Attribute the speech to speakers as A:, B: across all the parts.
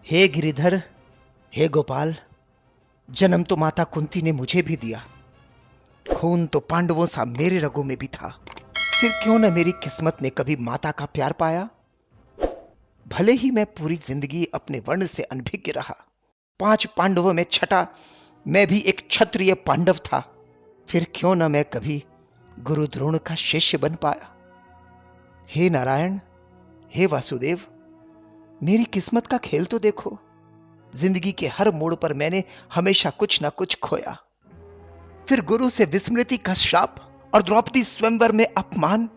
A: हे गिरिधर, हे गोपाल, जन्म तो माता कुंती ने मुझे भी दिया। खून तो पांडवों सा मेरे रगों में भी था। फिर क्यों न मेरी किस्मत ने कभी माता का प्यार पाया। भले ही मैं पूरी जिंदगी अपने वर्ण से अनभिज्ञ रहा। 5 पांडवों में छठा मैं भी एक क्षत्रिय पांडव था। फिर क्यों न मैं कभी गुरु द्रोण का शिष्य बन पाया। हे नारायण, हे वासुदेव, मेरी किस्मत का खेल तो देखो। जिंदगी के हर मोड़ पर मैंने हमेशा कुछ ना कुछ खोया। फिर गुरु से विस्मृति का श्राप और द्रौपदी स्वयंवर में अपमान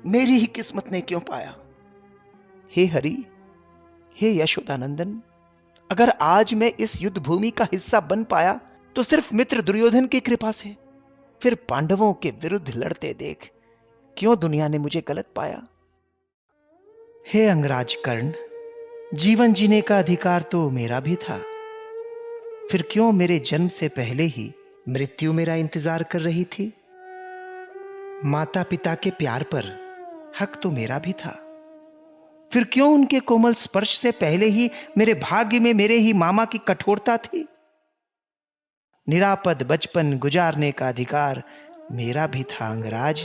A: मेरी ही किस्मत ने क्यों पाया। हे हरि, हे यशोदानंदन, अगर आज मैं इस युद्ध भूमि का हिस्सा बन पाया तो सिर्फ मित्र दुर्योधन की कृपा से। फिर पांडवों के विरुद्ध लड़ते देख क्यों दुनिया ने मुझे गलत पाया। हे अंगराज कर्ण, जीवन जीने का अधिकार तो मेरा भी था। फिर क्यों मेरे जन्म से पहले ही मृत्यु मेरा इंतजार कर रही थी। माता पिता के प्यार पर हक तो मेरा भी था। फिर क्यों उनके कोमल स्पर्श से पहले ही मेरे भाग्य में मेरे ही मामा की कठोरता थी। निरापद बचपन गुजारने का अधिकार मेरा भी था अंगराज।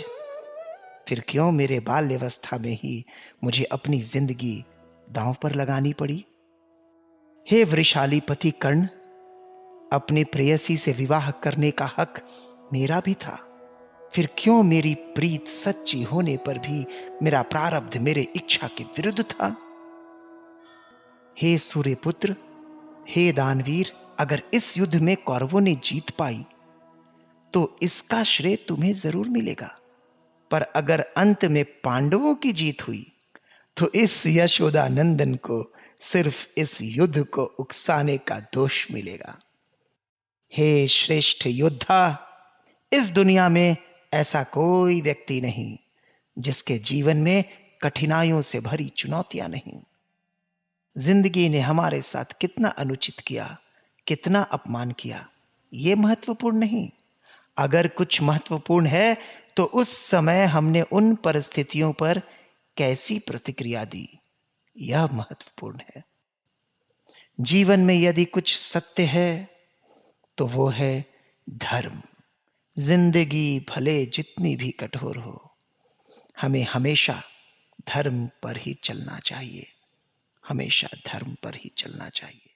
A: फिर क्यों मेरे बाल्यावस्था में ही मुझे अपनी जिंदगी दांव पर लगानी पड़ी। हे वृषाली पति कर्ण, अपने प्रेयसी से विवाह करने का हक मेरा भी था। फिर क्यों मेरी प्रीत सच्ची होने पर भी मेरा प्रारब्ध मेरे इच्छा के विरुद्ध था। हे सूर्यपुत्र, हे दानवीर, अगर इस युद्ध में कौरवों ने जीत पाई तो इसका श्रेय तुम्हें जरूर मिलेगा। पर अगर अंत में पांडवों की जीत हुई तो इस यशोदानंदन को सिर्फ इस युद्ध को उकसाने का दोष मिलेगा। हे श्रेष्ठ योद्धा, इस दुनिया में ऐसा कोई व्यक्ति नहीं जिसके जीवन में कठिनाइयों से भरी चुनौतियां नहीं। जिंदगी ने हमारे साथ कितना अनुचित किया, कितना अपमान किया, यह महत्वपूर्ण नहीं। अगर कुछ महत्वपूर्ण है तो उस समय हमने उन परिस्थितियों पर कैसी प्रतिक्रिया दी, यह महत्वपूर्ण है। जीवन में यदि कुछ सत्य है तो वो है धर्म। जिंदगी भले जितनी भी कठोर हो, हमें हमेशा धर्म पर ही चलना चाहिए। हमेशा धर्म पर ही चलना चाहिए।